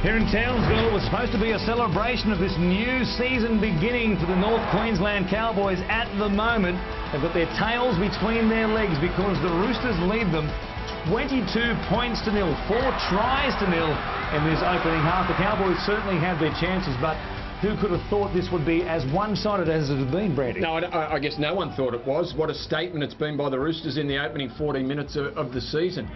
Here in Townsville, it was supposed to be a celebration of this new season beginning for the North Queensland Cowboys. At the moment, they've got their tails between their legs because the Roosters lead them 22 points to nil, 4 tries to nil in this opening half. The Cowboys certainly had their chances, but who could have thought this would be as one-sided as it has been, Brandy? No, I guess no one thought it was. What a statement it's been by the Roosters in the opening 14 minutes of the season.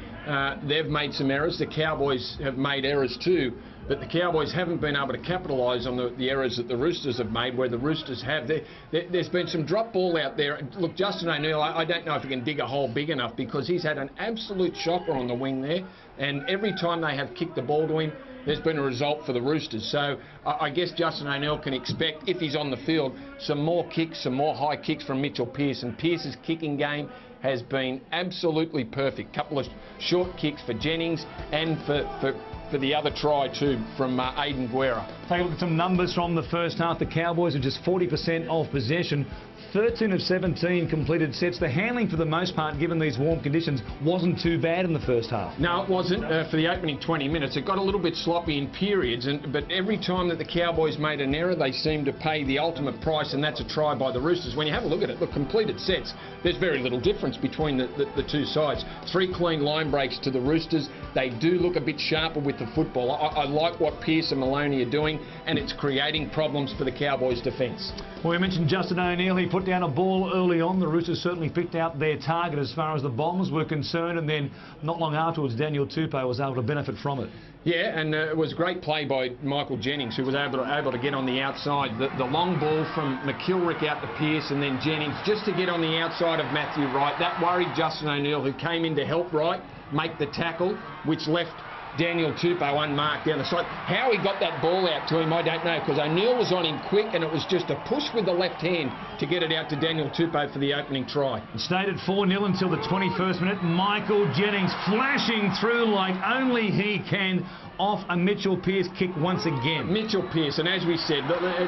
They've made some errors. The Cowboys have made errors too, but the Cowboys haven't been able to capitalise on the errors that the Roosters have made, where the Roosters have. There's been some drop ball out there. Look, Justin O'Neill, I don't know if he can dig a hole big enough, because he's had an absolute shocker on the wing there, and every time they have kicked the ball to him, there's been a result for the Roosters. So I guess Justin O'Neill can expect, if he's on the field, some more kicks, some more high kicks from Mitchell Pearce. And Pearce's kicking game has been absolutely perfect. Couple of short kicks for Jennings and for the other try too from Aiden Guerra. Take a look at some numbers from the first half. The Cowboys are just 40% of possession. 13 of 17 completed sets. The handling, for the most part, given these warm conditions, wasn't too bad in the first half. No, it wasn't. For the opening 20 minutes, it got a little bit sloppy in periods, but every time that the Cowboys made an error, they seemed to pay the ultimate price, and that's a try by the Roosters. When you have a look at it, the completed sets, there's very little difference between the two sides. 3 clean line breaks to the Roosters. They do look a bit sharper with the football. I like what Pearce and Maloney are doing, and it's creating problems for the Cowboys' defence. Well, we mentioned Justin O'Neill. He put down a ball early on. The Roosters certainly picked out their target as far as the Bombers were concerned, and then not long afterwards, Daniel Tupou was able to benefit from it. Yeah, and it was great play by Michael Jennings, who was able to get on the outside. The long ball from McIlwright out to Pearce, and then Jennings just to get on the outside of Matthew Wright. That worried Justin O'Neill, who came in to help Wright make the tackle, which left Daniel Tupou unmarked down the side. How he got that ball out to him, I don't know, because O'Neill was on him quick, and it was just a push with the left hand to get it out to Daniel Tupou for the opening try. It stayed at 4-0 until the 21st minute. Michael Jennings flashing through like only he can off a Mitchell Pearce kick once again. Mitchell Pearce, and as we said,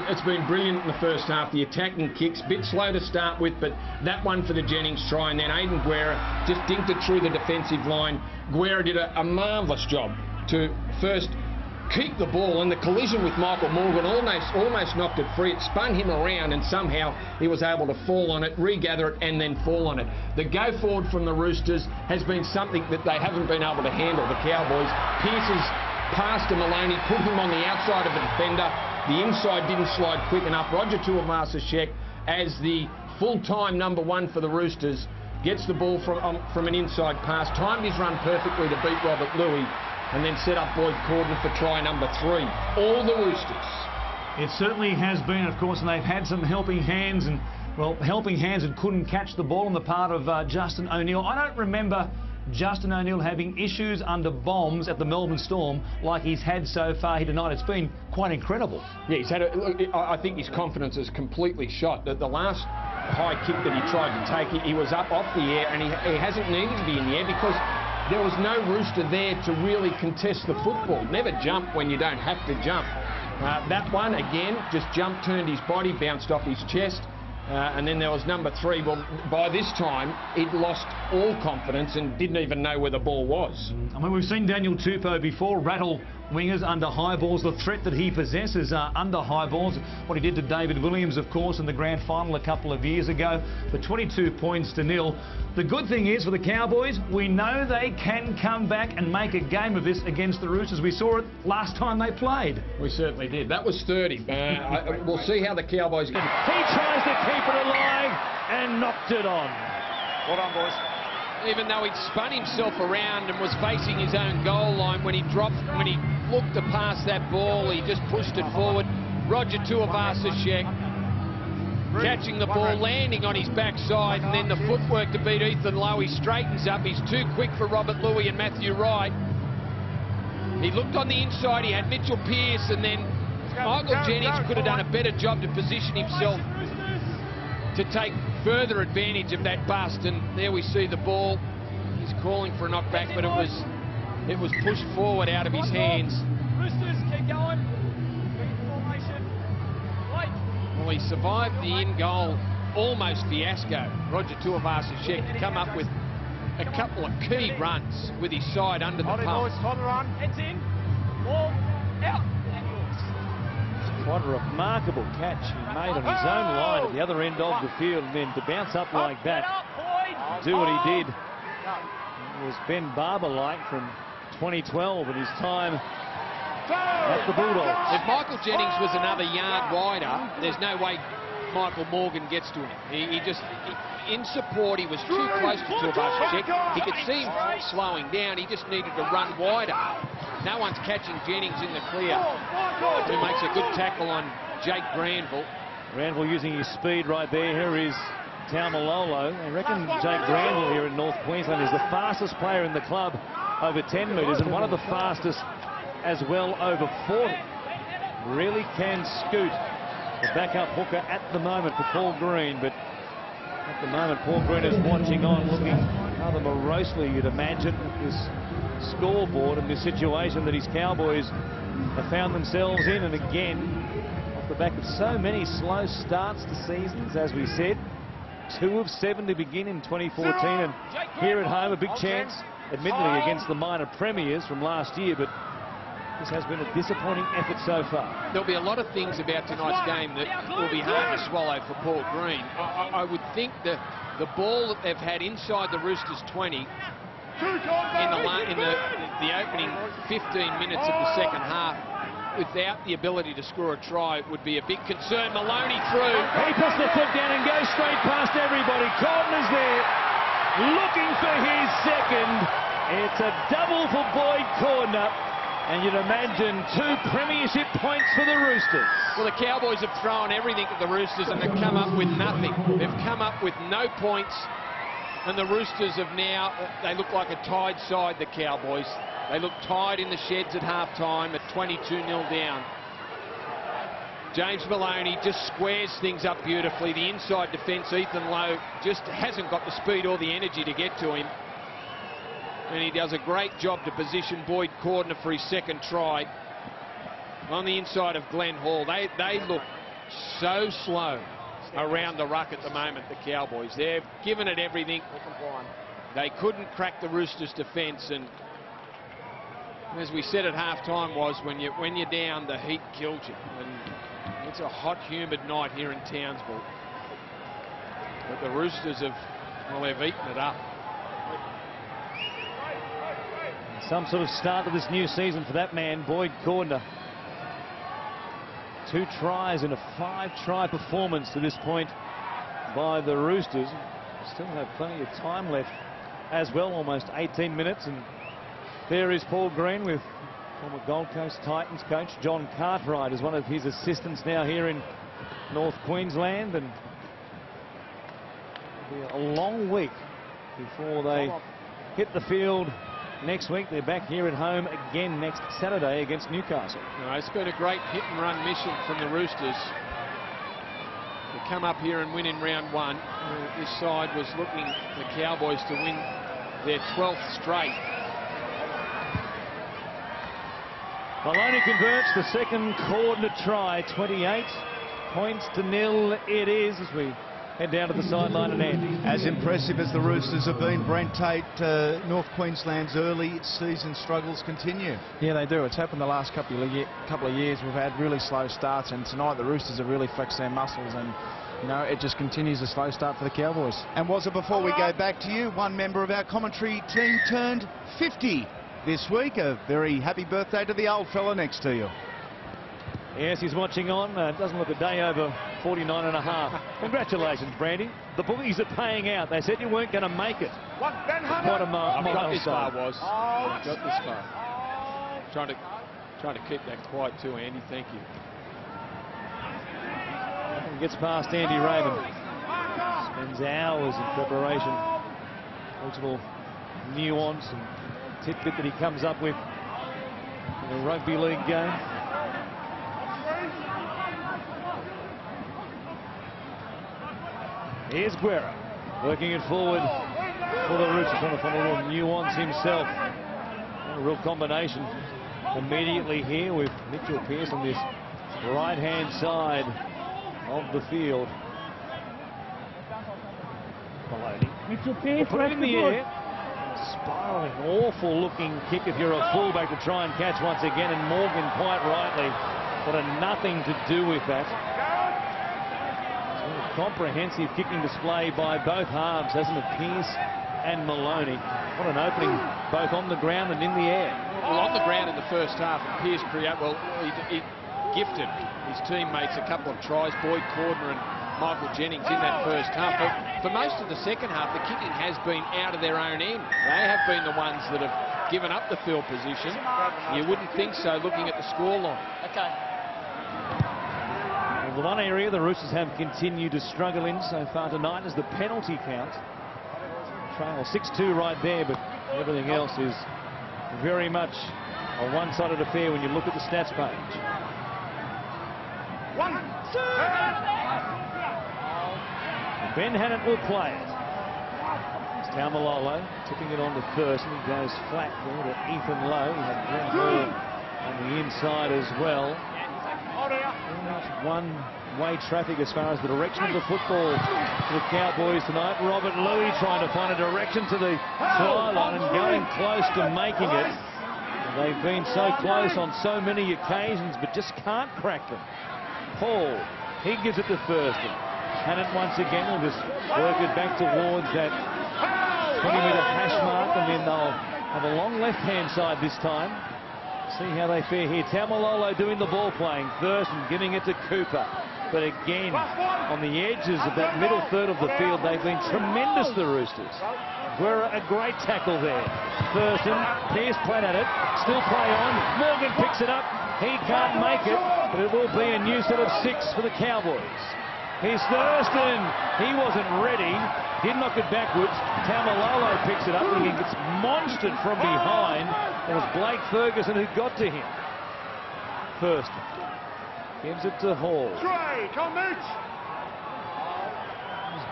it's been brilliant in the first half. The attacking kicks, bit slow to start with, but that one for the Jennings try, and then Aiden Guerra just dinked it through the defensive line. Guerra did a marvellous job to first keep the ball, and the collision with Michael Morgan almost knocked it free. It spun him around, and somehow he was able to fall on it, regather it, and then fall on it. The go forward from the Roosters has been something that they haven't been able to handle, the Cowboys. Pearce's pass to Maloney put him on the outside of the defender. The inside didn't slide quick enough. Roger Tuivasa-Sheck, as the full-time number 1 for the Roosters, gets the ball from an inside pass, timed his run perfectly to beat Robert Louis, and then set up Boyd Cordner for try number 3. All the Roosters. It certainly has been, of course, and they've had some helping hands, and, well, helping hands and couldn't catch the ball on the part of Justin O'Neill. I don't remember Justin O'Neill having issues under bombs at the Melbourne Storm like he's had so far here tonight. It's been quite incredible. Yeah, he's had I think his confidence is completely shot. The last high kick that he tried to take, he was up off the air, and he hasn't needed to be in the air because there was no Rooster there to really contest the football. Never jump when you don't have to jump. That one, again, just jumped, turned his body, bounced off his chest. And then there was number 3. Well, by this time, he'd lost all confidence and didn't even know where the ball was. I mean, we've seen Daniel Tupou before rattle wingers under high balls. The threat that he possesses under high balls, what he did to David Williams, of course, in the grand final a couple of years ago, for 22 points to nil. The good thing is for the Cowboys, we know they can come back and make a game of this against the Roosters. We saw it last time they played. We certainly did. That was 30. We'll see how the Cowboys get. He tries to keep it alive and knocked it on. Well done, boys. Even though he'd spun himself around and was facing his own goal line, when he looked to pass that ball, he just pushed it forward. Roger Tuivasa-Sheck catching the ball, landing on his backside, and then the footwork to beat Ethan Lowe. He straightens up. He's too quick for Robert Louis and Matthew Wright. He looked on the inside. He had Mitchell Pearce, and then Michael Jennings could have done a better job to position himself to take further advantage of that bust, and there we see the ball. He's calling for a knockback, but it was pushed forward out of his hands. Roosters, keep going. Well, he survived the in-goal almost fiasco. Roger Tuivasa-Sheck to come up with a couple of key runs with his side under the pump. Hold it, boys, hold the run. Heads in. Ball. Quite a remarkable catch he made on his own line at the other end of the field, and then to bounce up like that, do what he did. It was Ben Barber-like from 2012 at his time at the Bulldogs. If Michael Jennings was another yard wider, there's no way Michael Morgan gets to him. He just, in support, he was too close to Tuivasa-Sheck. He could see him slowing down. He just needed to run wider. No one's catching Jennings in the clear. He makes a good tackle on Jake Granville. Granville using his speed right there. Here is Taumalolo. I reckon Jake Granville here in North Queensland is the fastest player in the club over 10 metres and one of the fastest as well over 40. Really can scoot. The backup hooker at the moment for Paul Green, but at the moment Paul Green is watching on, looking rather morosely, you'd imagine, at this scoreboard and this situation that his Cowboys have found themselves in. And again, off the back of so many slow starts to seasons, as we said, 2 of 7 to begin in 2014, and here at home a big chance, admittedly against the minor premiers from last year, but this has been a disappointing effort so far. There'll be a lot of things about tonight's game that will be hard to swallow for Paul Green. I would think the ball that they've had inside the Roosters 20 in the opening 15 minutes of the second half, without the ability to score a try, would be a big concern. Maloney through. He puts the foot down and goes straight past everybody. Cordner's there, looking for his second. It's a double for Boyd Cordner. And you'd imagine 2 premiership points for the Roosters. Well, the Cowboys have thrown everything at the Roosters and they've come up with nothing. They've come up with no points. And the Roosters have now, they look like a tied side, the Cowboys. They look tied in the sheds at half-time at 22-0 down. James Maloney just squares things up beautifully. The inside defence, Ethan Lowe, just hasn't got the speed or the energy to get to him. And he does a great job to position Boyd Cordner for his second try on the inside of Glenn Hall. They look so slow around the ruck at the moment, the Cowboys. They've given it everything. They couldn't crack the Roosters' defence, and as we said at half-time was, when you're down, the heat kills you. And it's a hot, humid night here in Townsville. But the Roosters have, well, they've eaten it up. Some sort of start to this new season for that man, Boyd Cordner. 2 tries in a 5-try performance to this point by the Roosters. Still have plenty of time left as well, almost 18 minutes. And there is Paul Green with former Gold Coast Titans coach John Cartwright as one of his assistants now here in North Queensland. And it'll be a long week before they hit the field. Next week, they're back here at home again next Saturday against Newcastle. No, it's been a great hit-and-run mission from the Roosters to come up here and win in round 1. This side was looking for the Cowboys to win their 12th straight. Maloney converts the second Cordner try. 28 points to 0 it is as we head down to the sideline and Andy. As impressive as the Roosters have been, Brent Tate, North Queensland's early season struggles continue. Yeah, they do. It's happened the last couple of years. We've had really slow starts, and tonight the Roosters have really flexed their muscles, and you know, it just continues a slow start for the Cowboys. And was it, before we go back to you, one member of our commentary team turned 50 this week. A very happy birthday to the old fella next to you. Yes, he's watching on. Doesn't look a day over 49 and a half. Congratulations, Brandy. The bookies are paying out. They said you weren't going to make it. Quite a I've got this far, milestone. I've got this far. Trying to keep that quiet too, Andy. Thank you. And gets past Andy Raven. Spends hours in preparation. Each little nuance and tidbit that he comes up with in a rugby league game. Here's Guerra, working it forward for the Roosters, trying to find a little nuance himself. A real combination immediately here with Mitchell Pearce on this right-hand side of the field. Maloney. Mitchell Pearce, put it in the air. Spiralling, awful looking kick if you're a fullback to try and catch once again, and Morgan quite rightly got nothing to do with that. A comprehensive kicking display by both halves, hasn't it? Pearce and Maloney. What an opening, both on the ground and in the air. Well, on the ground in the first half, Pearce he gifted his teammates a couple of tries, Boyd Cordner and Michael Jennings, in that first half. But for most of the second half, the kicking has been out of their own end. They have been the ones that have given up the field position. You wouldn't think so looking at the scoreline. Okay. Well, the one area the Roosters have continued to struggle in so far tonight is the penalty count. Trail 6-2 right there, but everything else is very much a one-sided affair when you look at the stats page. 1, 2. Ben Hannant will play it. It's Taumalolo tipping it on to Thurston. He goes flat there to Ethan Lowe. He had Glenn Hall on the inside as well. One-way traffic as far as the direction of the football for the Cowboys tonight. Robert Louis trying to find a direction to the try line and going close to making it. And they've been so close on so many occasions, but just can't crack them. Hall, he gives it to Thurston. Hannant once again will just work it back towards that 20-metre hash mark, and then they'll have a long left-hand side this time. See how they fare here. Taumalolo doing the ball playing. Thurston giving it to Cooper. But again, on the edges of that middle third of the field, they've been tremendous, the Roosters. Guerra, a great tackle there. Thurston, Pearce played at it. Still play on. Morgan picks it up. He can't make it, but it will be a new set of 6 for the Cowboys. Here's Thurston. He wasn't ready. Did knock it backwards. Taumalolo picks it up and he gets monstered from behind. It was Blake Ferguson who got to him. Thurston gives it to Hall. There's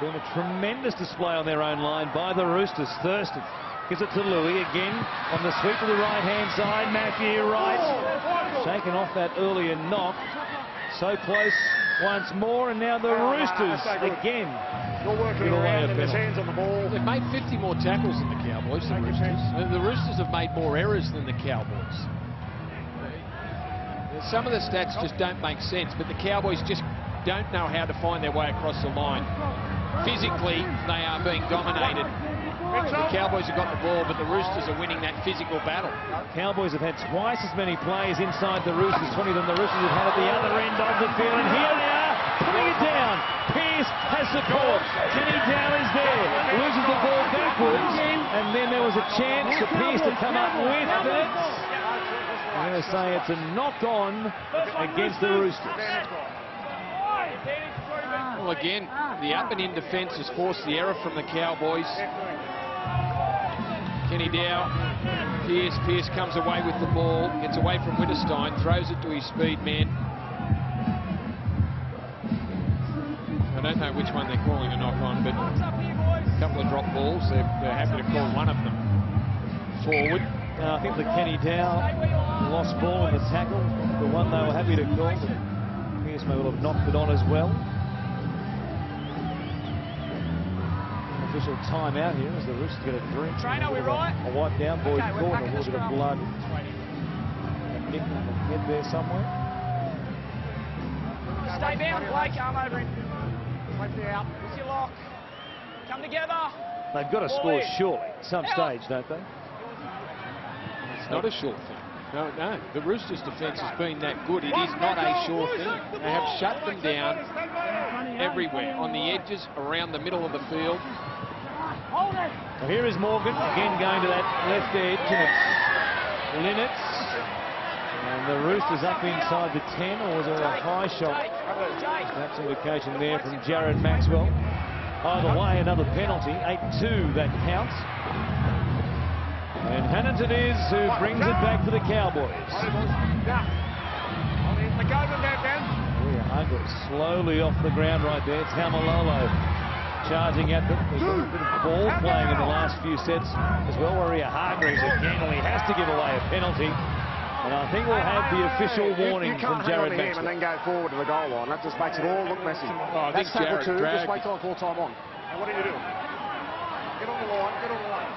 been a tremendous display on their own line by the Roosters. Thurston gives it to Louis again on the sweep to the right-hand side. Matthew Wright shaking off that earlier knock. So close once more, and now the Roosters again. You're working around in his hands on the ball. They've made 50 more tackles than the Cowboys. The Roosters have made more errors than the Cowboys. Some of the stats just don't make sense, but the Cowboys just don't know how to find their way across the line. Physically, they are being dominated. The Cowboys have got the ball, but the Roosters are winning that physical battle. Cowboys have had twice as many players inside the Roosters 20 than the Roosters have had at the other end of the field. And here they are, putting it down. Pearce has support. Kenny Dow is there. Loses the ball backwards. And then there was a chance for Pearce to come up with it. I'm going to say it's a knock-on against the Roosters. Well, again, the up and in defence has forced the error from the Cowboys. Kenny Dow, Pearce comes away with the ball, gets away from Witterstein, throws it to his speed man. I don't know which one they're calling a knock-on, but a couple of drop balls. They're happy to call one of them forward. I think the Kenny Dow lost ball in the tackle, the one they were happy to call. Pearce may well have knocked it on as well. Official timeout here as the Roosters get a drink. Trainer, we right? A wipe down, Boyd Cordner, a little bit of scrum. blood. A nick on the head there somewhere. Stay down, Blake. Arm over him. Blake out. What's your lock? Come together. They've got to score surely at some stage, don't they? It's not a short thing. No. The Roosters' defence has been that good. It is not a sure thing. They have shut them down everywhere, on the edges, around the middle of the field. Well, here is Morgan again going to that left edge, and it's Linnets. And the Roosters up inside the 10, or was it a high shot? That's indication there from Jared Maxwell. Either way, another penalty. 8-2, that counts. And Hannant it is who brings it back to the Cowboys. Hargreaves slowly off the ground right there. Taumalolo charging at them. There's been a bit of ball playing in the last few sets as well. Warrior Hargreaves again, well, he has to give away a penalty. And I think we'll have the official warning from Jared Maxwell. And then go forward to the goal line. That just makes it all look messy. Oh, That's tackle 2. Jared Just wait till I call time on. And what do you do? Get on the line, get on the line.